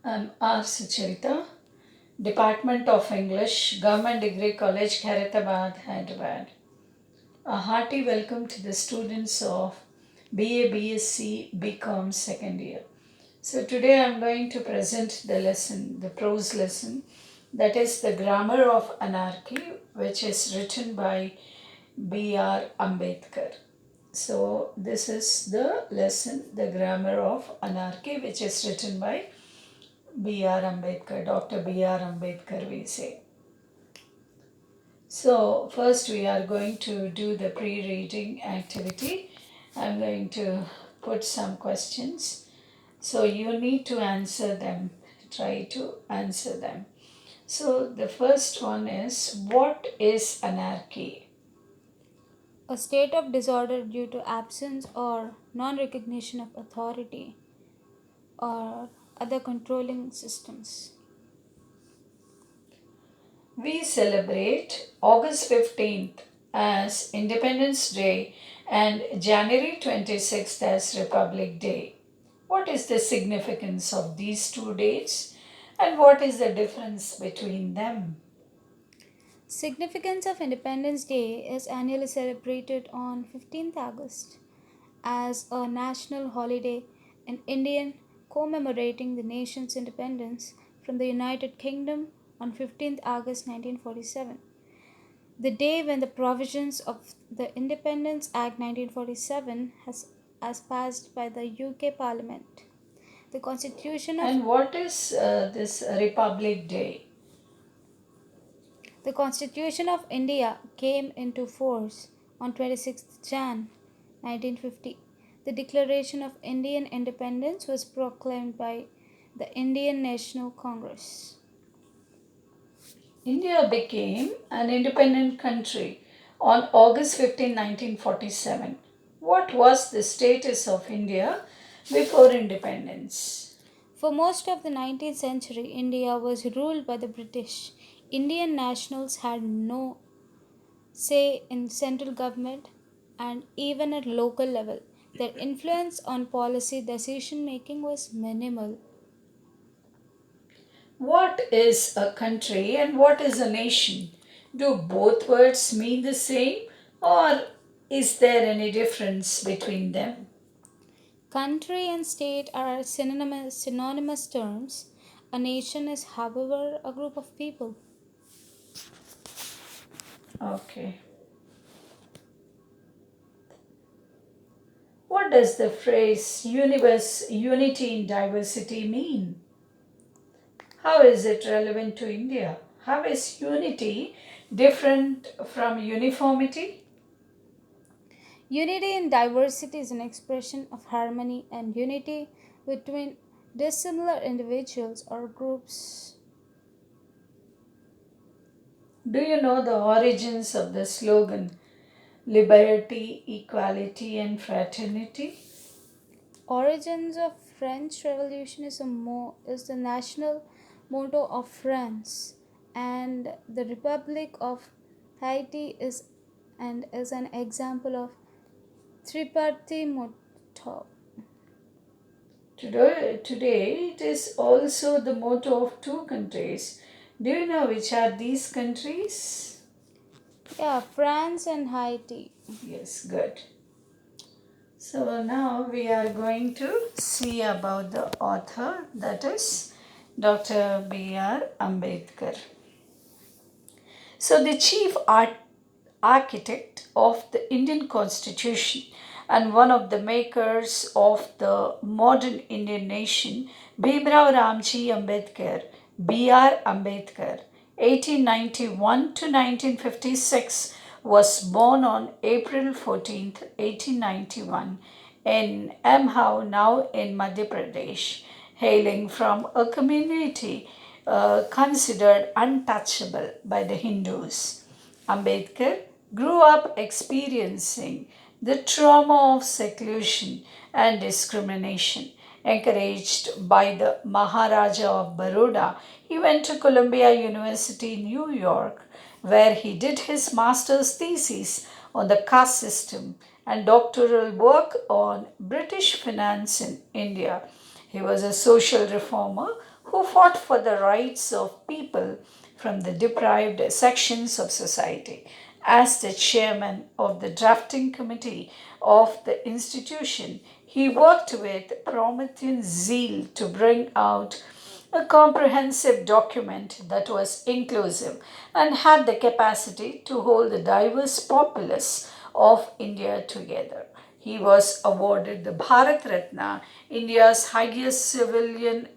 I'm R. Sucharita, Department of English, Government Degree College, Khairatabad, Hyderabad. A hearty welcome to the students of BA, BSc, BCom second year. So today I'm going to present the lesson, the prose lesson, that is the Grammar of Anarchy, which is written by B.R. Ambedkar. So this is the lesson, the Grammar of Anarchy, which is written by B.R. Ambedkar, Dr. B.R. Ambedkar, we say. So first we are going to do the pre-reading activity. I'm going to put some questions. So you need to answer them. Try to answer them. So the first one is, what is anarchy? A state of disorder due to absence or non recognition of authority or other controlling systems. We celebrate August 15th as Independence Day and January 26th as Republic Day. What is the significance of these two dates and what is the difference between them? Significance of Independence Day is annually celebrated on 15th August as a national holiday in India commemorating the nation's independence from the United Kingdom on 15th August 1947. The day when the provisions of the Independence Act 1947 as passed by the UK Parliament. The Constitution of And what is this Republic Day? the Constitution of India came into force on 26th Jan 1950. The Declaration of Indian Independence was proclaimed by the Indian National Congress. India became an independent country on August 15, 1947. What was the status of India before independence? For most of the 19th century, India was ruled by the British. Indian nationals had no say in central government and even at local level. Their influence on policy decision making was minimal. What is a country and what is a nation? Do both words mean the same or is there any difference between them? Country and state are synonymous terms. A nation is, however, a group of people. Okay. What does the phrase universe, unity in diversity mean? How is it relevant to India? How is unity different from uniformity? Unity in diversity is an expression of harmony and unity between dissimilar individuals or groups. Do you know the origins of the slogan liberty, equality, and fraternity? Origins of French Revolution is the national motto of France, and the Republic of Haiti is an example of tripartite motto. Today, it is also the motto of two countries. Do you know which are these countries? Yeah, France and Haiti. Yes, good. So now we are going to see about the author, that is Dr. B.R. Ambedkar. So the chief architect of the Indian Constitution and one of the makers of the modern Indian nation, Bhimrao Ramji Ambedkar, B.R. Ambedkar, 1891 to 1956, was born on April 14, 1891, in Amhau, now in Madhya Pradesh, hailing from a community considered untouchable by the Hindus. Ambedkar grew up experiencing the trauma of seclusion and discrimination. Encouraged by the Maharaja of Baroda, he went to Columbia University, New York, where he did his master's thesis on the caste system and doctoral work on British finance in India. He was a social reformer who fought for the rights of people from the deprived sections of society. As the chairman of the drafting committee of the institution, he worked with Promethean zeal to bring out a comprehensive document that was inclusive and had the capacity to hold the diverse populace of India together. He was awarded the Bharat Ratna, India's highest civilian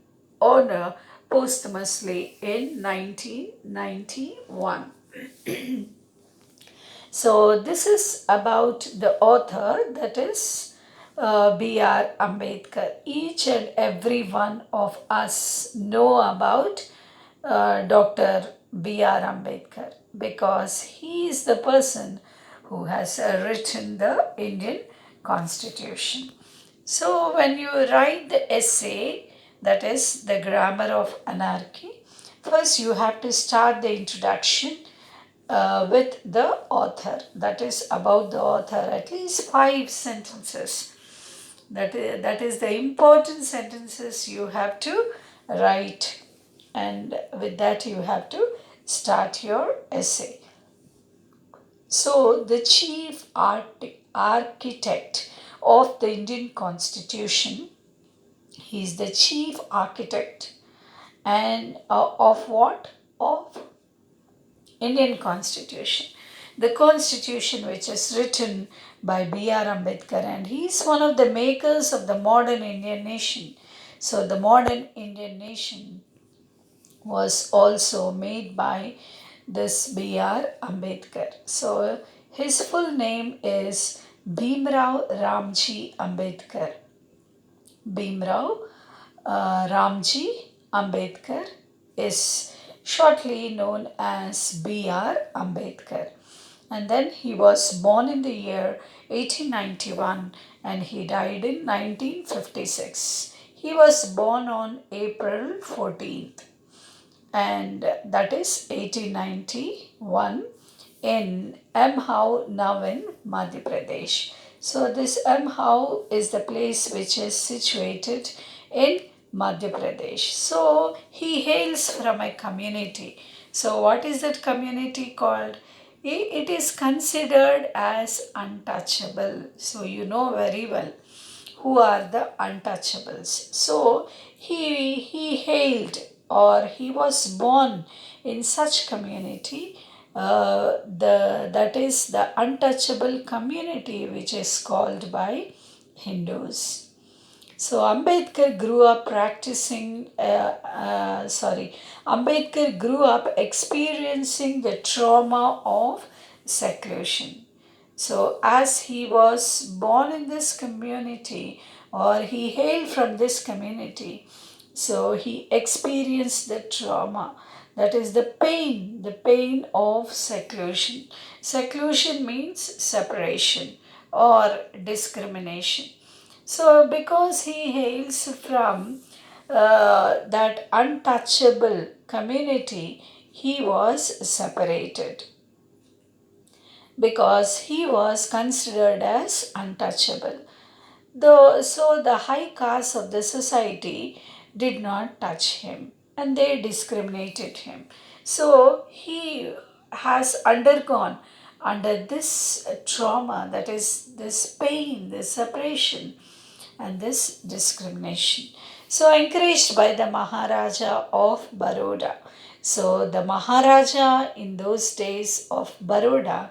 honor, posthumously in 1991. So, this is about the author, that is B.R. Ambedkar. Each and every one of us know about Dr. B.R. Ambedkar because he is the person who has written the Indian Constitution. So, when you write the essay, that is the Grammar of Anarchy, first you have to start the introduction with the author, that is about the author, at least 5 sentences. That is the important sentences you have to write, and with that you have to start your essay. So, the chief architect of the Indian Constitution, he is the chief architect and of what? Of Indian Constitution. The Constitution which is written by B.R. Ambedkar, and he is one of the makers of the modern Indian nation. So the modern Indian nation was also made by this B.R. Ambedkar. So his full name is Bhimrao Ramji Ambedkar. Bhimrao Ramji Ambedkar is shortly known as B.R. Ambedkar. And then he was born in the year 1891 and he died in 1956. He was born on April 14th, and that is 1891 in Amhau, now in Madhya Pradesh. So this Amhau is the place which is situated in Madhya Pradesh. So he hails from a community. So what is that community called? It is considered as untouchable. So you know very well who are the untouchables. So he hailed, or he was born in such community, that is the untouchable community which is called by Hindus. So Ambedkar grew up experiencing the trauma of seclusion. So as he was born in this community, or he hailed from this community, so he experienced the trauma, that is the pain of seclusion. Seclusion means separation or discrimination. So, because he hails from that untouchable community, he was separated because he was considered as untouchable. So, the high caste of the society did not touch him and they discriminated him. So, he has undergone under this trauma, that is, this pain, this separation, and this discrimination. So, encouraged by the Maharaja of Baroda. So, the Maharaja in those days of Baroda,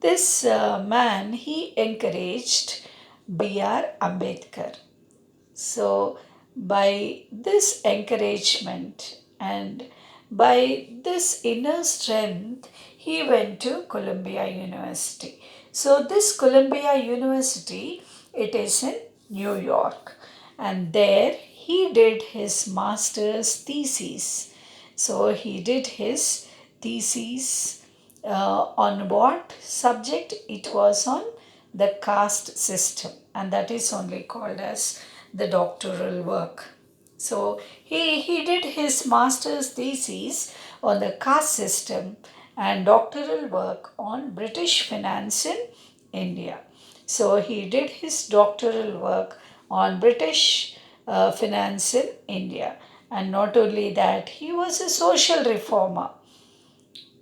this man, he encouraged B.R. Ambedkar. So, by this encouragement and by this inner strength, he went to Columbia University. So, this Columbia University, it is in New York, and there he did his master's thesis. So, he did his thesis on what subject? It was on the caste system, and that is only called as the doctoral work. So he did his master's thesis on the caste system and doctoral work on British finance in India. So he did his doctoral work on British finance in India. And not only that, he was a social reformer.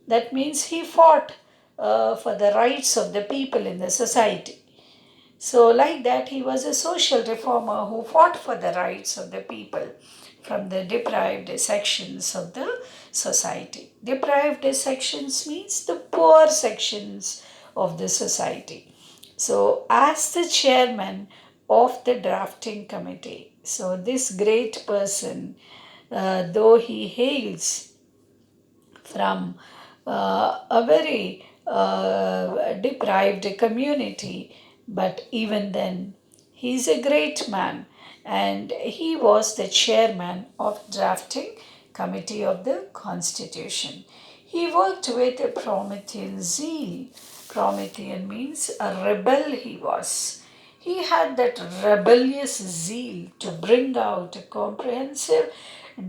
That means he fought for the rights of the people in the society. So, like that, he was a social reformer who fought for the rights of the people from the deprived sections of the society. Deprived sections means the poor sections of the society. So, as the chairman of the drafting committee, so this great person, though he hails from a very deprived community, but even then, he is a great man, and he was the chairman of drafting committee of the constitution. He worked with a Promethean zeal. Promethean means a rebel he was. He had that rebellious zeal to bring out a comprehensive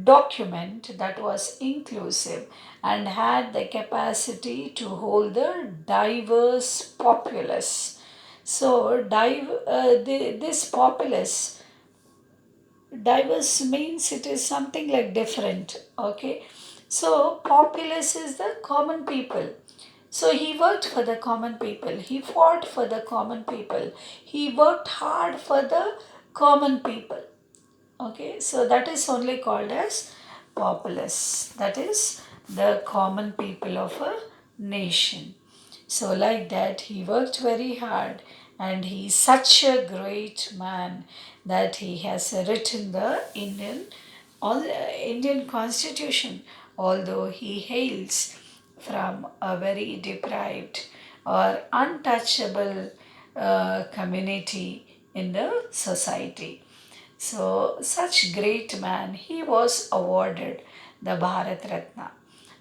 document that was inclusive and had the capacity to hold the diverse populace. So, this populace, diverse means it is something like different, okay? So, populace is the common people. So he worked for the common people. He fought for the common people. He worked hard for the common people. Okay, so that is only called as populace. That is the common people of a nation. So, like that, he worked very hard, and he is such a great man that he has written the Indian Constitution, although he hails from a very deprived or untouchable community in the society. So, such great man, he was awarded the Bharat Ratna.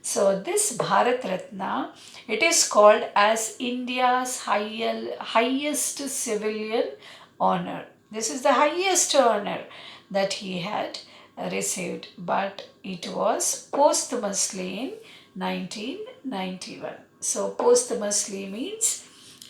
So, this Bharat Ratna, it is called as India's highest civilian honor. This is the highest honor that he had received, but it was posthumously in 1991. So, posthumously means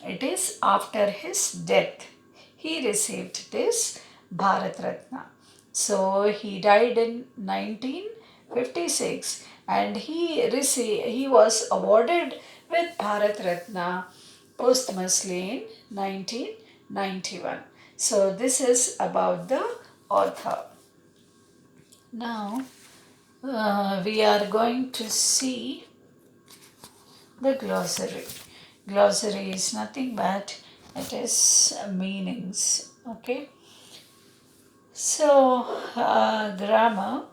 it is after his death. He received this Bharat Ratna. So he died in 1956, and he was awarded with Bharat Ratna posthumously in 1991. So this is about the author. Now we are going to see the glossary. Glossary is nothing but it is meanings. Okay. So, grammar,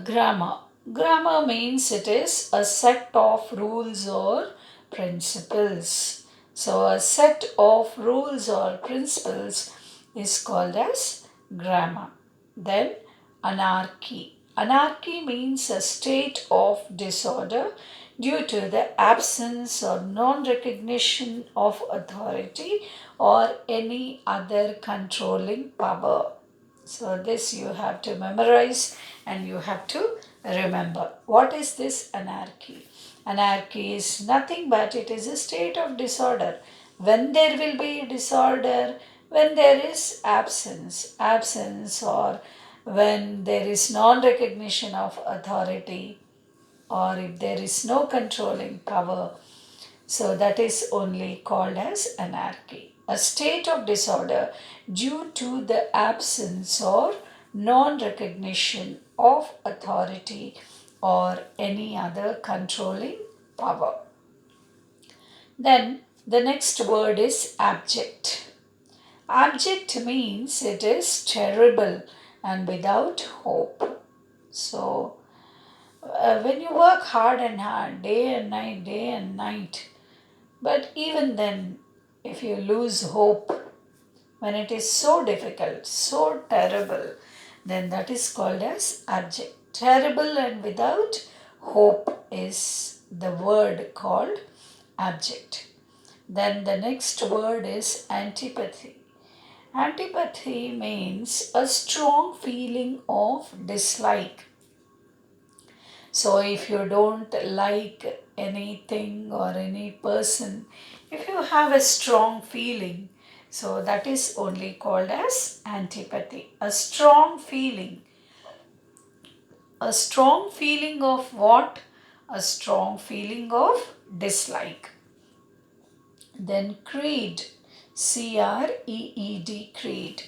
grammar. Grammar means it is a set of rules or principles. So, a set of rules or principles is called as grammar. Then, anarchy. Anarchy means a state of disorder due to the absence or non recognition of authority or any other controlling power. So, this you have to memorize and you have to remember. What is this anarchy? Anarchy is nothing but it is a state of disorder. When there will be disorder, when there is absence, or when there is non recognition of authority, or if there is no controlling power, so that is only called as anarchy. A state of disorder due to the absence or non recognition of authority or any other controlling power. Then the next word is abject. Abject means it is terrible and without hope. So, when you work hard and hard, day and night, but even then, if you lose hope, when it is so difficult, so terrible, then that is called as abject. Terrible and without hope is the word called abject. Then the next word is antipathy. Antipathy means a strong feeling of dislike. So, if you don't like anything or any person, if you have a strong feeling, So that is only called as antipathy. A strong feeling. A strong feeling of what? A strong feeling of dislike. Then creed. C-R-E-E-D, creed.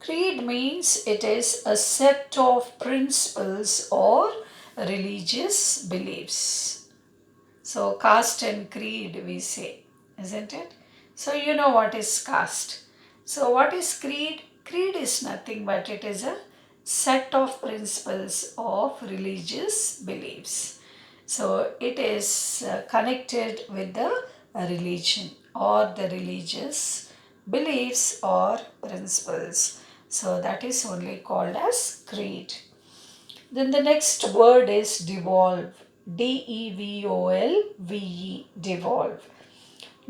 Creed means it is a set of principles or religious beliefs. So caste and creed we say, isn't it? So you know what is caste. So what is creed? Creed is nothing but it is a set of principles of religious beliefs. So it is connected with the religion or the religious beliefs or principles. So that is only called as creed. Then the next word is devolve. D-E-V-O-L-V-E, devolve.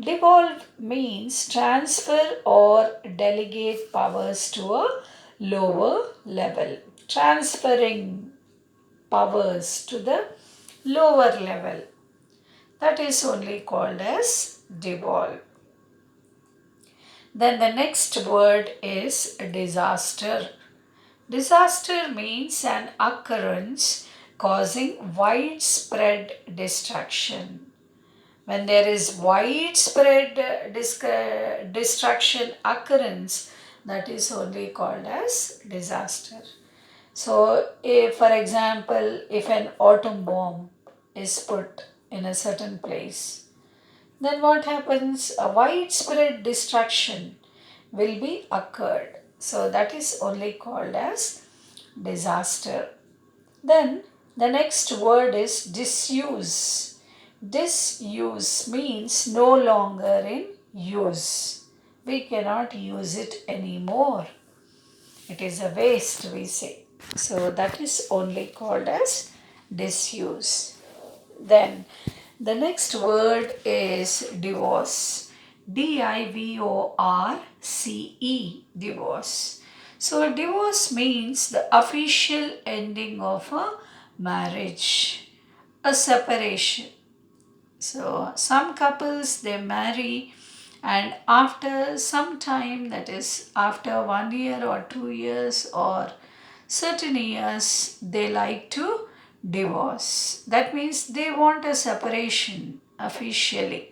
Devolve means transfer or delegate powers to a lower level. Transferring powers to the lower level. That is only called as devolve. Then the next word is disaster. Disaster means an occurrence causing widespread destruction. When there is widespread destruction occurrence, that is only called as disaster. So, if, for example, if an atom bomb is put in a certain place, then what happens? A widespread destruction will be occurred. So that is only called as disaster. Then the next word is disuse. Disuse means no longer in use. We cannot use it anymore. It is a waste, we say. So that is only called as disuse. Then the next word is divorce. D-I-V-O-R-C-E, divorce. So divorce means the official ending of a marriage, a separation. So some couples they marry and after some time, that is after 1 year or 2 years or certain years, they like to divorce. That means they want a separation officially.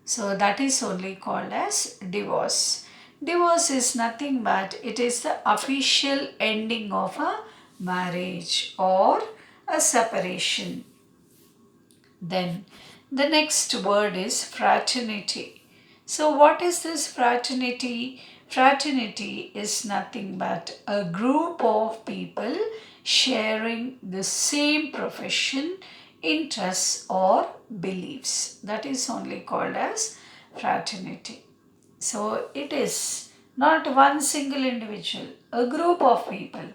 So that is only called as divorce. Divorce is nothing but it is the official ending of a marriage or a separation. Then the next word is fraternity. So what is this fraternity? Fraternity is nothing but a group of people sharing the same profession, interests or beliefs. That is only called as fraternity. So it is not one single individual, a group of people.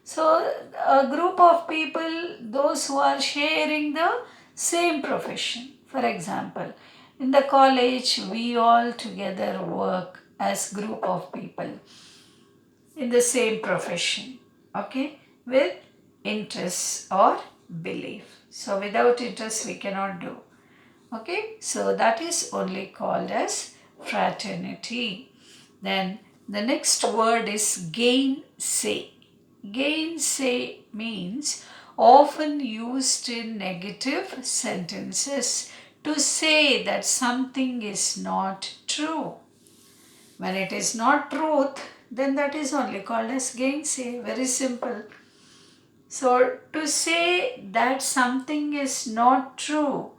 So, a group of people, those who are sharing the same profession. For example, in the college, we all together work as group of people in the same profession, okay, with interests or belief. So, without interest, we cannot do. Okay, so that is only called as fraternity. Then the next word is gainsay. Gainsay means often used in negative sentences to say that something is not true. When it is not truth, then that is only called as gainsay. Very simple. So to say that something is not true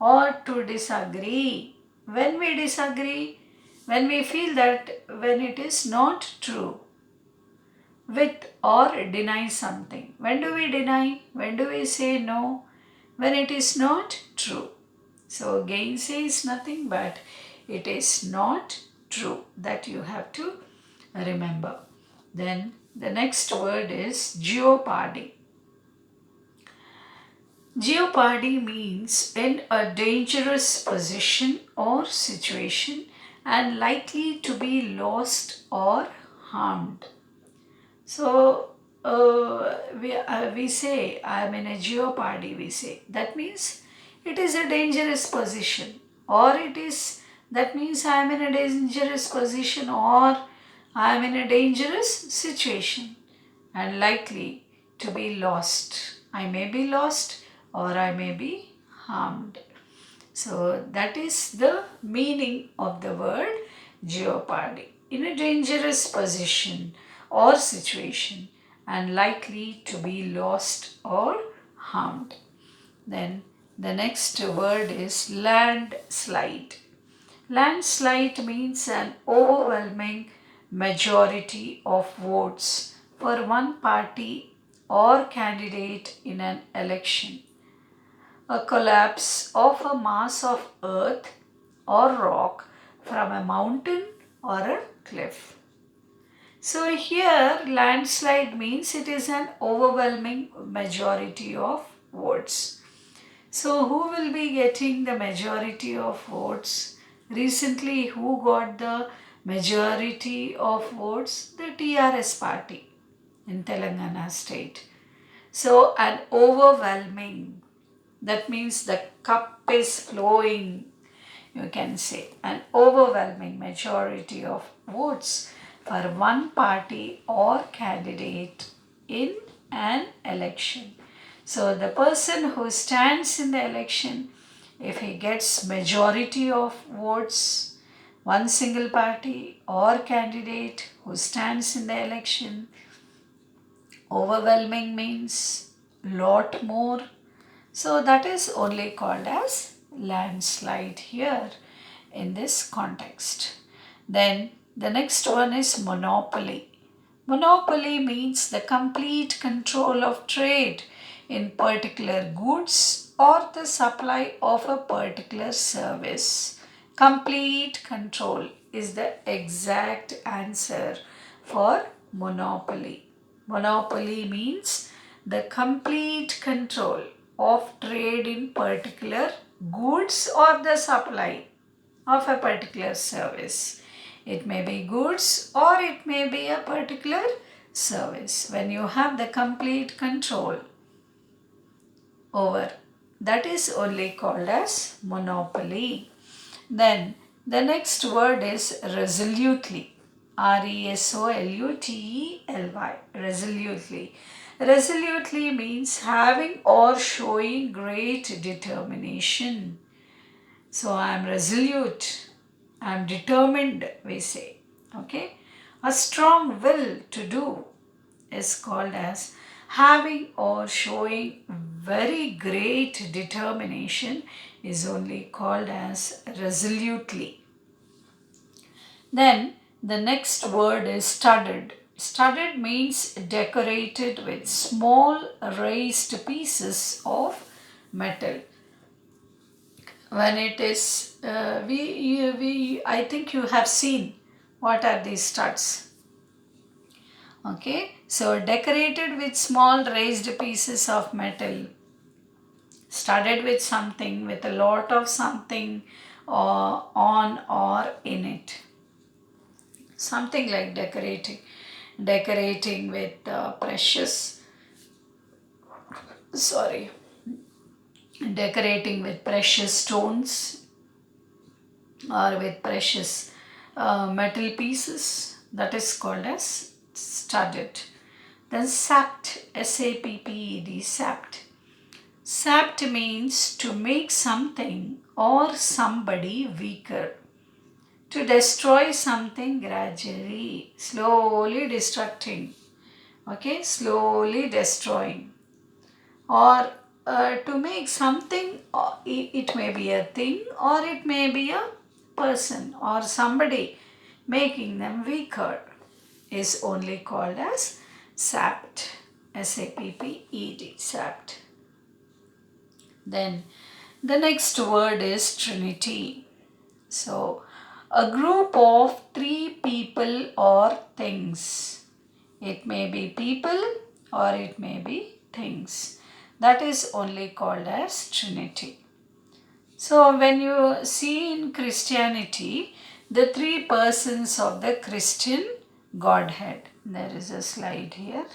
or to disagree. When we disagree, when we feel that when it is not true with or deny something. When do we deny? When do we say no? When it is not true. So gainsay is nothing but it is not true, that you have to remember. Then the next word is jeopardy. Jeopardy means in a dangerous position or situation and likely to be lost or harmed. So we say I am in a jeopardy, we say. That means it is a dangerous position or it is That means I am in a dangerous position or I am in a dangerous situation and likely to be lost. I may be lost or I may be harmed. So that is the meaning of the word jeopardy. In a dangerous position or situation and likely to be lost or harmed. Then the next word is landslide. Landslide means an overwhelming majority of votes for one party or candidate in an election. A collapse of a mass of earth or rock from a mountain or a cliff. So here landslide means it is an overwhelming majority of votes. So who will be getting the majority of votes? Recently who got the majority of votes? The TRS party in Telangana state. So an overwhelming, that means the cup is flowing, you can say, an overwhelming majority of votes for one party or candidate in an election. So the person who stands in the election, if he gets majority of votes, one single party or candidate who stands in the election, overwhelming means lot more. So that is only called as landslide here in this context. Then the next one is monopoly. Monopoly means the complete control of trade in particular goods or the supply of a particular service. Complete control is the exact answer for monopoly. Monopoly means the complete control of trade in particular goods or the supply of a particular service. It may be goods or it may be a particular service. When you have the complete control over, that is only called as monopoly. Then the next word is resolutely. RESOLUTELY. Resolutely. Resolutely means having or showing great determination. So I am resolute. I am determined, we say. Okay. A strong will to do is called as having or showing very great determination is only called as resolutely. Then the next word is studded. Studded means decorated with small raised pieces of metal. When it is, I think you have seen what are these studs. Okay, so decorated with small raised pieces of metal, studded with something, with a lot of something on or in it. Something like decorating with decorating with precious stones or with precious metal pieces, that is called as studded. Then sapped, SAPPED, sapped. Sapped means to make something or somebody weaker. To destroy something gradually, slowly destructing. Okay, slowly destroying. Or to make something, it may be a thing or it may be a person or somebody, making them weaker is only called as sapped. SAPPED, sapped. Then the next word is Trinity. So a group of three people or things. It may be people or it may be things. That is only called as Trinity. So when you see in Christianity, the three persons of the Christian Godhead. There is a slide here.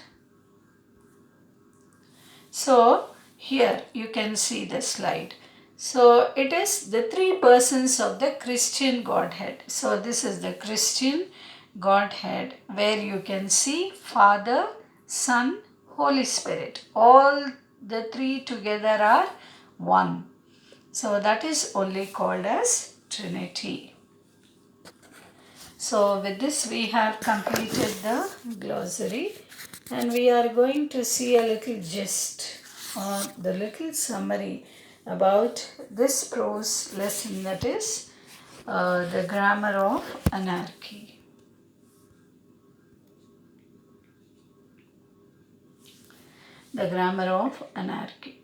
So here you can see the slide. So it is the three persons of the Christian Godhead. So this is the Christian Godhead where you can see Father, Son, Holy Spirit. All the three together are one. So that is only called as Trinity. So with this we have completed the glossary and we are going to see a little gist or the little summary about this prose lesson, that is the Grammar of Anarchy. The Grammar of Anarchy.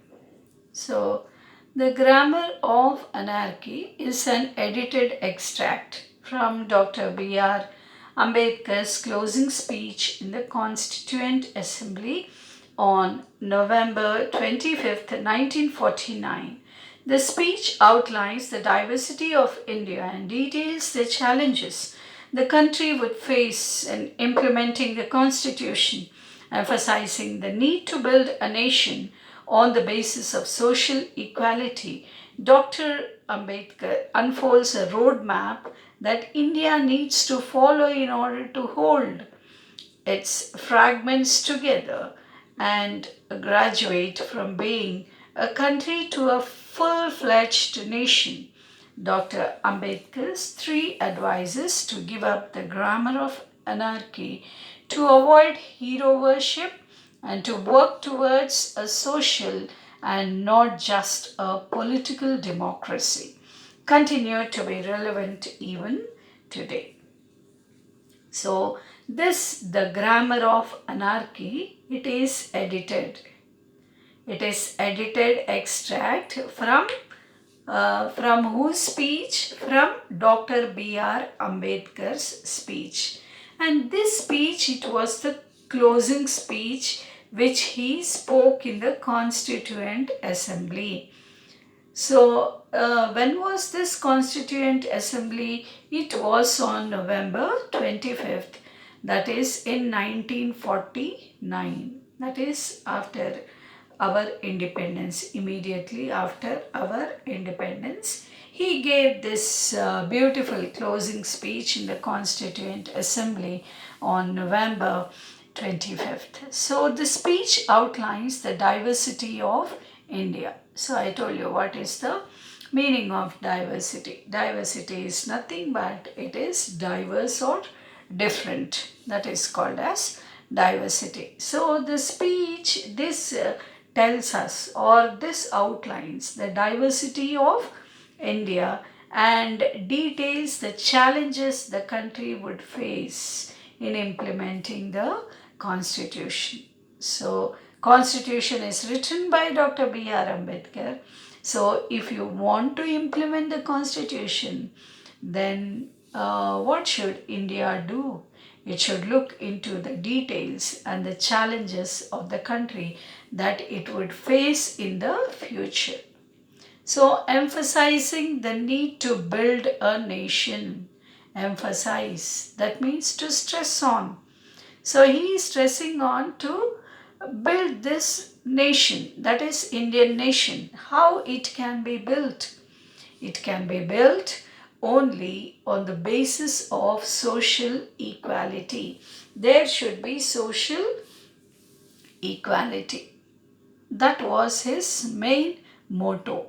So, the Grammar of Anarchy is an edited extract from Dr. B.R. Ambedkar's closing speech in the Constituent Assembly on November 25th, 1949. The speech outlines the diversity of India and details the challenges the country would face in implementing the Constitution, emphasizing the need to build a nation on the basis of social equality. Dr. Ambedkar unfolds a roadmap that India needs to follow in order to hold its fragments together and graduate from being a country to a full-fledged nation. Dr. Ambedkar's three advices to give up the grammar of anarchy, to avoid hero worship, and to work towards a social and not just a political democracy continue to be relevant even today. So this, the Grammar of Anarchy, it is edited. It is edited extract from whose speech? From Dr. B.R. Ambedkar's speech. And this speech, it was the closing speech which he spoke in the Constituent Assembly. So, when was this Constituent Assembly? It was on November 25th, that is in 1949. That is after our independence, immediately after our independence. He gave this beautiful closing speech in the Constituent Assembly on November 25th. So, the speech outlines the diversity of India. So, I told you what is the meaning of diversity. Diversity is nothing but it is diverse or different. That is called as diversity. So, the speech, this tells us or this outlines the diversity of India and details the challenges the country would face in implementing the Constitution. So, Constitution is written by Dr. B.R. Ambedkar. So, if you want to implement the Constitution, then what should India do? It should look into the details and the challenges of the country that it would face in the future. So, emphasizing the need to build a nation. Emphasize, that means to stress on. So, he is stressing on to build this nation, that is Indian nation. How it can be built? It can be built only on the basis of social equality. There should be social equality. That was his main motto.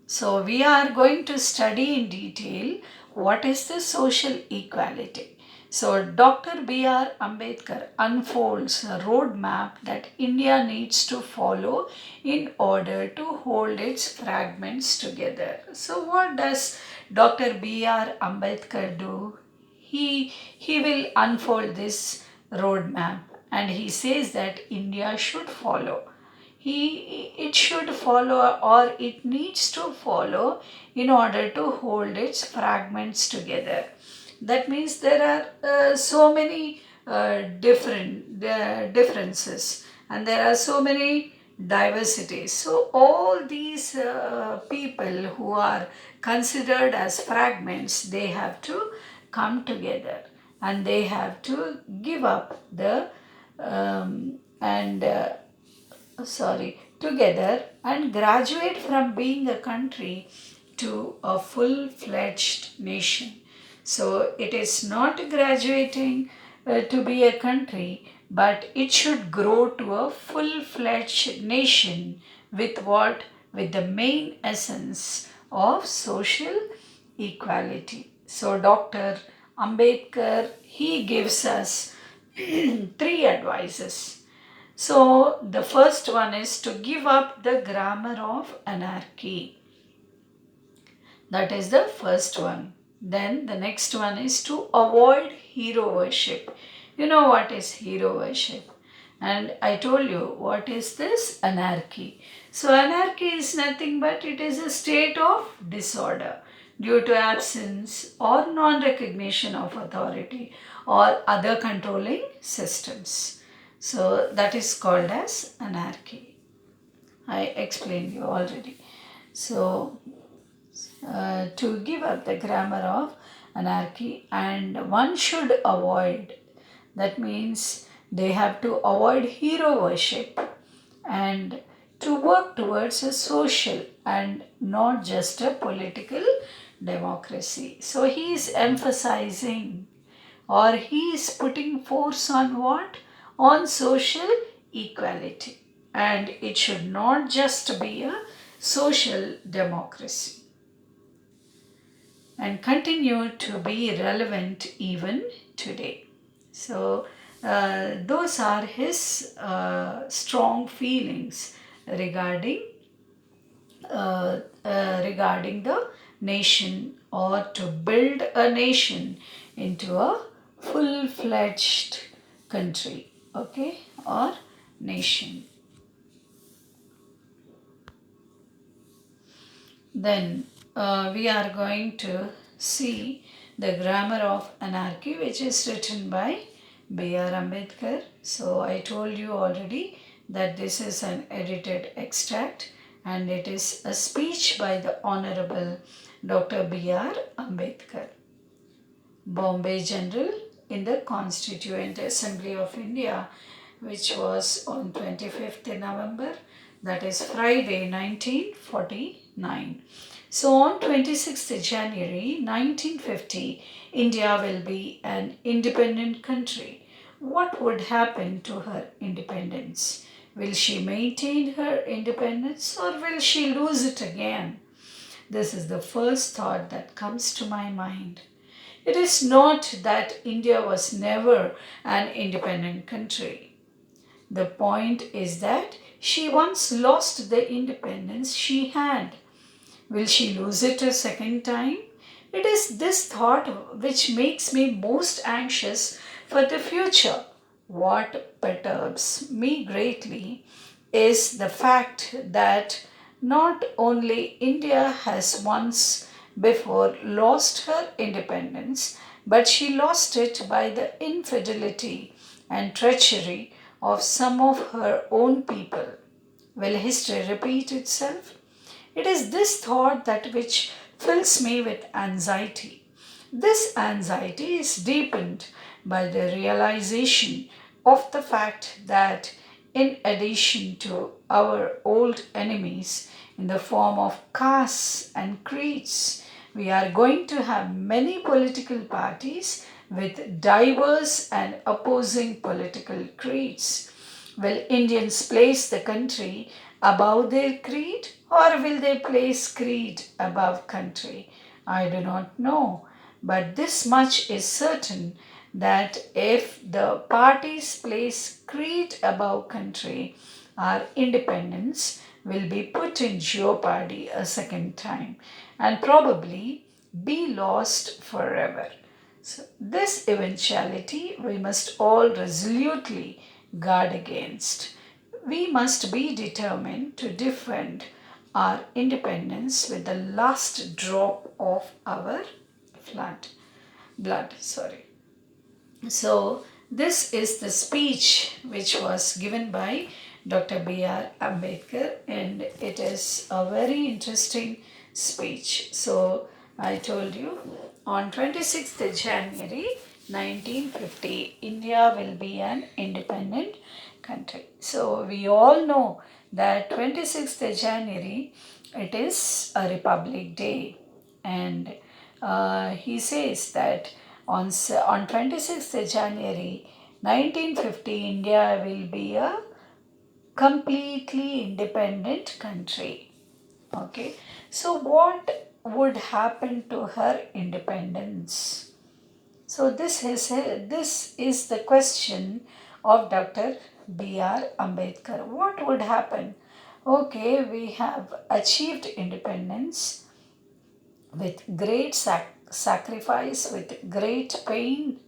So, we are going to study in detail what is the social equality. So, Dr. B.R. Ambedkar unfolds a roadmap that India needs to follow in order to hold its fragments together. So, what does Dr. B.R. Ambedkar do? He will unfold this roadmap and he says that India should follow. It should follow or it needs to follow in order to hold its fragments together. That means there are so many different differences and there are so many diversities. So all these people who are considered as fragments, they have to come together and they have to give up the and sorry together and graduate from being a country to a full-fledged nation. So it is not graduating to be a country, but it should grow to a full-fledged nation with what? With the main essence of social equality. So Dr. Ambedkar, he gives us three advices. So the first one is to give up the grammar of anarchy. That is the first one. Then the next one is to avoid hero worship. You know what is hero worship? And I told you what is this anarchy. So anarchy is nothing but it is a state of disorder due to absence or non-recognition of authority or other controlling systems. So that is called as anarchy. I explained you already. So to give up the grammar of anarchy, and one should avoid, that means they have to avoid hero worship and to work towards a social and not just a political democracy. So he is emphasizing, or he is putting force on what? On social equality, and it should not just be a social democracy and continue to be relevant even today. So, those are his strong feelings regarding regarding the nation, or to build a nation into a full-fledged country, okay, or nation. Then we are going to see the Grammar of Anarchy, which is written by B.R. Ambedkar. So I told you already that this is an edited extract and it is a speech by the Honorable Dr. B.R. Ambedkar, Bombay General in the Constituent Assembly of India, which was on 25th November, that is Friday 1949. So on 26th January 1950, India will be an independent country. What would happen to her independence? Will she maintain her independence or will she lose it again? This is the first thought that comes to my mind. It is not that India was never an independent country. The point is that she once lost the independence she had. Will she lose it a second time? It is this thought which makes me most anxious for the future. What perturbs me greatly is the fact that not only India has once before lost her independence, but she lost it by the infidelity and treachery of some of her own people. Will history repeat itself? It is this thought that which fills me with anxiety. This anxiety is deepened by the realization of the fact that in addition to our old enemies in the form of castes and creeds, we are going to have many political parties with diverse and opposing political creeds. Will Indians place the country above their creed, or will they place creed above country? I do not know. But this much is certain, that if the parties place creed above country, our independence will be put in jeopardy a second time and probably be lost forever. So, this eventuality we must all resolutely guard against. We must be determined to defend our independence with the last drop of our blood. So, this is the speech which was given by Dr. B.R. Ambedkar, and it is a very interesting speech. So, I told you on 26th January 1950, India will be an independent country. So, we all know that 26th January, it is a Republic Day. And he says that on 26th January 1950, India will be a completely independent country. Okay, so what would happen to her independence? So this is the question of Dr. B.R. Ambedkar. What would happen? Okay, we have achieved independence with great sacrifice, with great pain,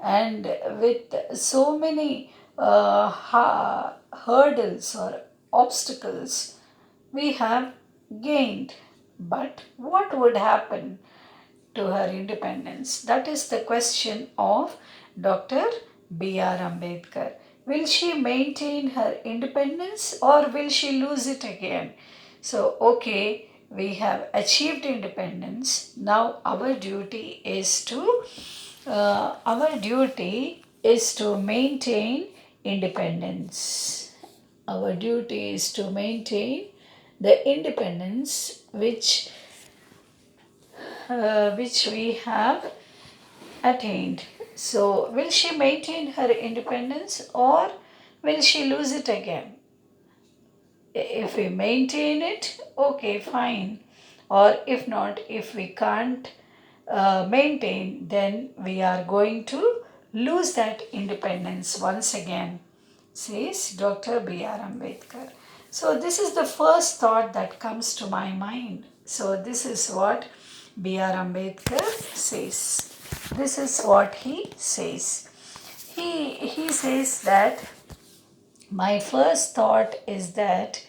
and with so many hurdles or obstacles we have gained. But what would happen to her independence? That is the question of Dr. B.R. Ambedkar. Will she maintain her independence or will she lose it again? So, okay, we have achieved independence. Now our duty is to maintain independence. Our duty is to maintain the independence which we have attained. So, will she maintain her independence or will she lose it again? If we maintain it, okay, fine. Or if not, if we can't maintain, then we are going to lose that independence once again, says Dr. B.R. Ambedkar. So, this is the first thought that comes to my mind. So, this is what B.R. Ambedkar says. This is what he says. He says that my first thought is that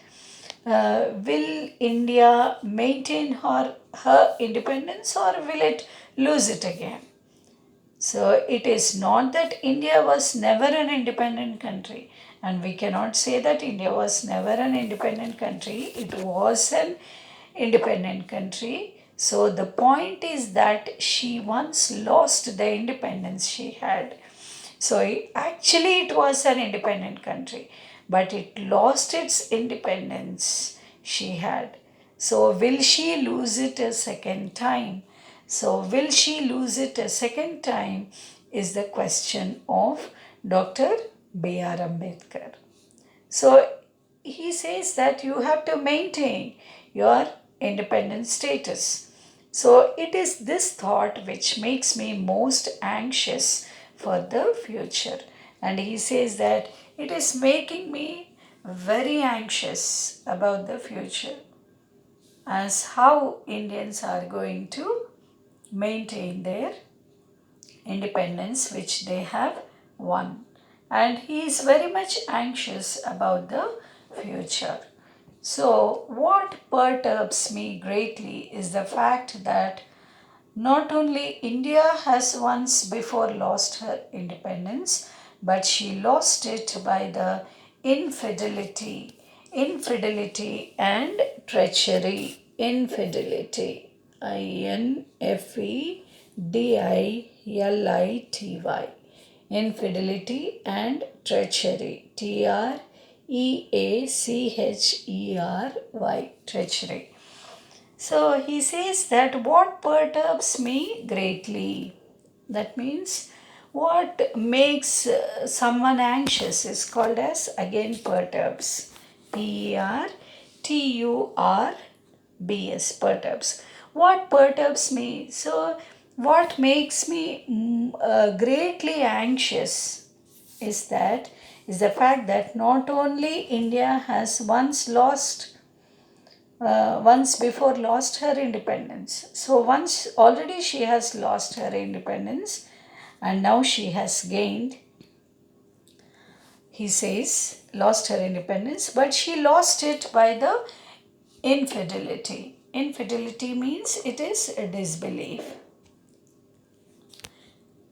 will India maintain her independence or will it lose it again? So it is not that India was never an independent country, and we cannot say that India was never an independent country. It was an independent country. So the point is that she once lost the independence she had. So actually it was an independent country, but it lost its independence she had. So will she lose it a second time? So will she lose it a second time is the question of Dr. B.R. Ambedkar. So he says that you have to maintain your independent status. So it is this thought which makes me most anxious for the future. And he says that it is making me very anxious about the future as how Indians are going to maintain their independence which they have won. And he is very much anxious about the future. So, what perturbs me greatly is the fact that not only India has once before lost her independence, but she lost it by the infidelity and treachery. Infidelity, Infidility, infidelity and treachery, Treachery, treachery. So he says that what perturbs me greatly. That means what makes someone anxious is called as again perturbs. Perturbs, perturbs. What perturbs me? So what makes me greatly anxious is the fact that not only India has once before lost her independence. So once already she has lost her independence and now she has gained, he says, lost her independence, but she lost it by the infidelity. Infidelity means it is a disbelief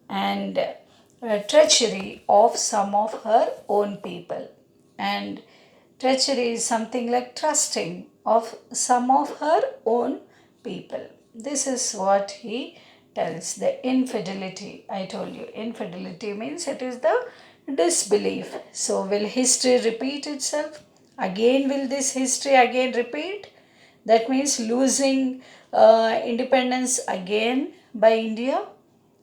and treachery of some of her own people. And treachery is something like trusting of some of her own people. This is what he tells. The infidelity, I told you, infidelity means it is the disbelief. So, will history repeat itself? Again, will this history again repeat? That means losing independence again by India?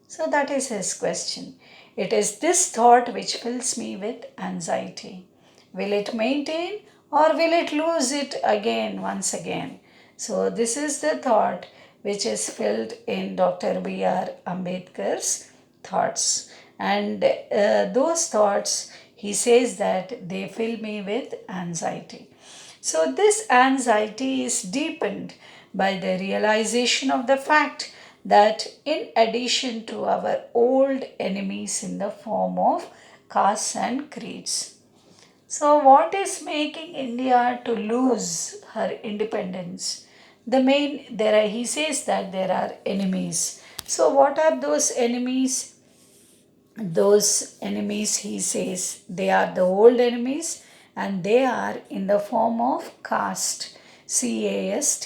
So that is his question. It is this thought which fills me with anxiety. Will it maintain or will it lose it again, once again? So this is the thought which is filled in Dr. B.R. Ambedkar's thoughts. And those thoughts, he says that they fill me with anxiety. So, this anxiety is deepened by the realization of the fact that, in addition to our old enemies in the form of castes and creeds, so what is making India to lose her independence? The main there are, he says that there are enemies. So what are those enemies? Those enemies, he says, they are the old enemies and they are in the form of caste, CAST.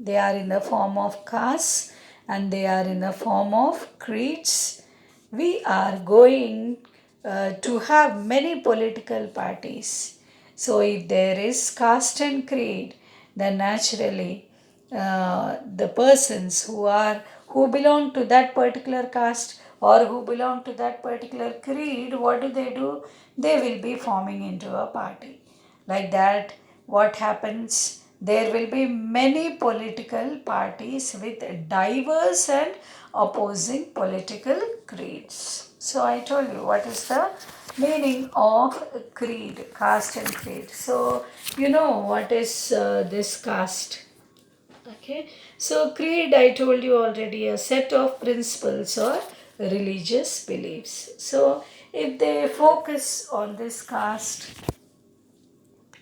They are in the form of caste and they are in the form of creeds. We are going to have many political parties. So, if there is caste and creed, then naturally the persons who belong to that particular caste or who belong to that particular creed, what do? They will be forming into a party. Like that, what happens? There will be many political parties with diverse and opposing political creeds. So I told you what is the meaning of creed, caste and creed. So you know what is this caste? Okay, so creed, I told you already, a set of principles or religious beliefs. So, if they focus on this caste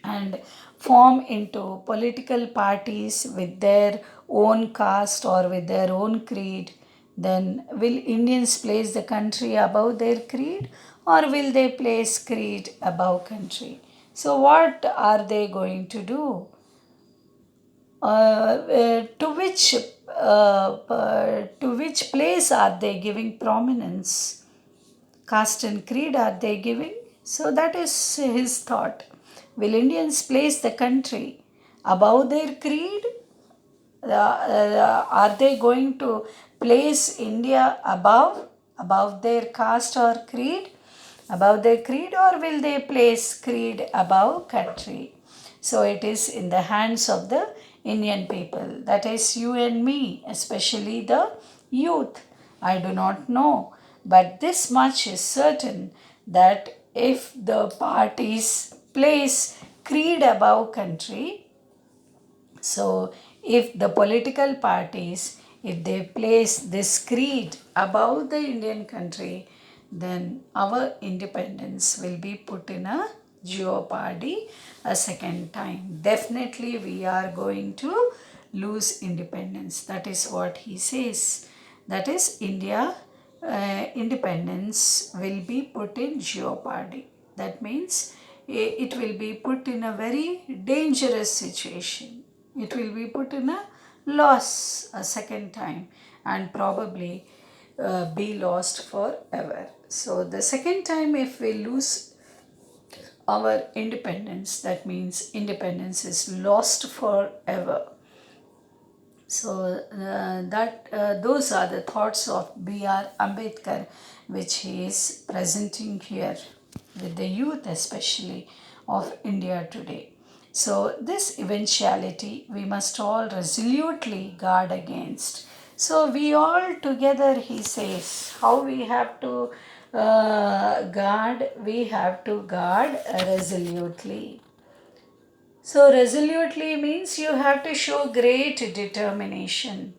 and form into political parties with their own caste or with their own creed, then will Indians place the country above their creed or will they place creed above country? So, what are they going to do? To which place are they giving prominence? Caste and creed are they giving? So that is his thought. Will Indians place the country above their creed? Are they going to place India above their caste or creed? Above their creed, or will they place creed above country? So it is in the hands of the Indian people, that is you and me, especially the youth. I do not know, but this much is certain, that if the parties place creed above country, so, if the political parties, if they place this creed above the Indian country, then our independence will be put in a jeopardy a second time. Definitely, we are going to lose independence. That is what he says. That is, India independence will be put in jeopardy. That means it will be put in a very dangerous situation. It will be put in a loss a second time and probably be lost forever. So, the second time, if we lose our independence, that means independence is lost forever. So those are the thoughts of B.R. Ambedkar, which he is presenting here with the youth, especially of India today. So this eventuality we must all resolutely guard against. So we all together, he says, how we have to guard? We have to guard resolutely. So, resolutely means you have to show great determination.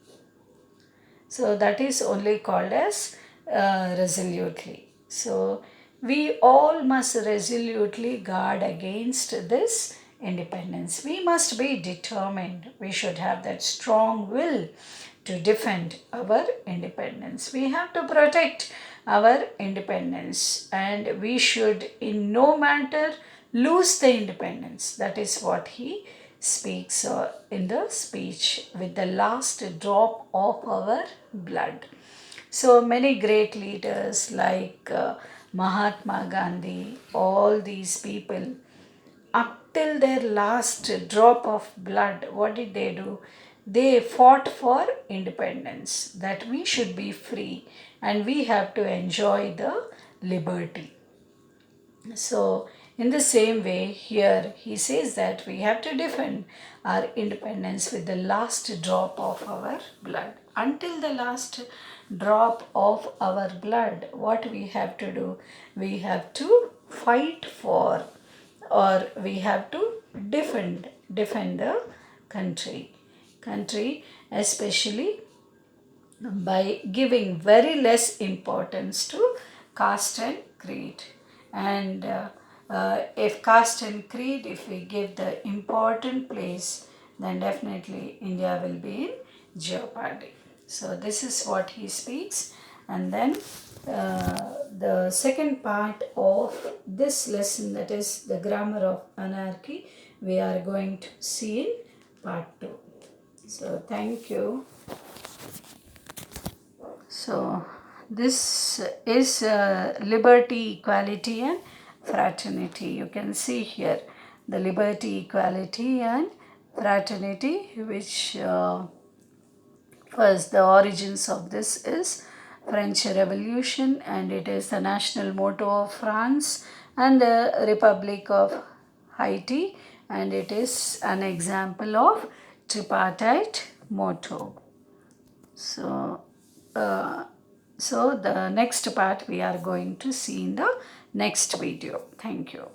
So, that is only called as resolutely. So, we all must resolutely guard against this independence. We must be determined. We should have that strong will to defend our independence. We have to protect our independence and we should in no matter lose the independence. That is what he speaks in the speech with the last drop of our blood. So many great leaders like Mahatma Gandhi, all these people up till their last drop of blood, what did they do? They fought for independence, that we should be free and we have to enjoy the liberty. So, in the same way, here he says that we have to defend our independence with the last drop of our blood. Until the last drop of our blood, what we have to do? We have to fight for, or we have to defend the country, especially by giving very less importance to caste and creed. And if caste and creed, if we give the important place, then definitely India will be in jeopardy. So this is what he speaks. And then the second part of this lesson, that is the grammar of anarchy, we are going to see in part 2. So thank you. So, this is liberty, equality, and fraternity. You can see here the liberty, equality, and fraternity, which was the origins of this is French Revolution, and it is the national motto of France and the Republic of Haiti, and it is an example of tripartite motto. So, uh, so the next part we are going to see in the next video. Thank you.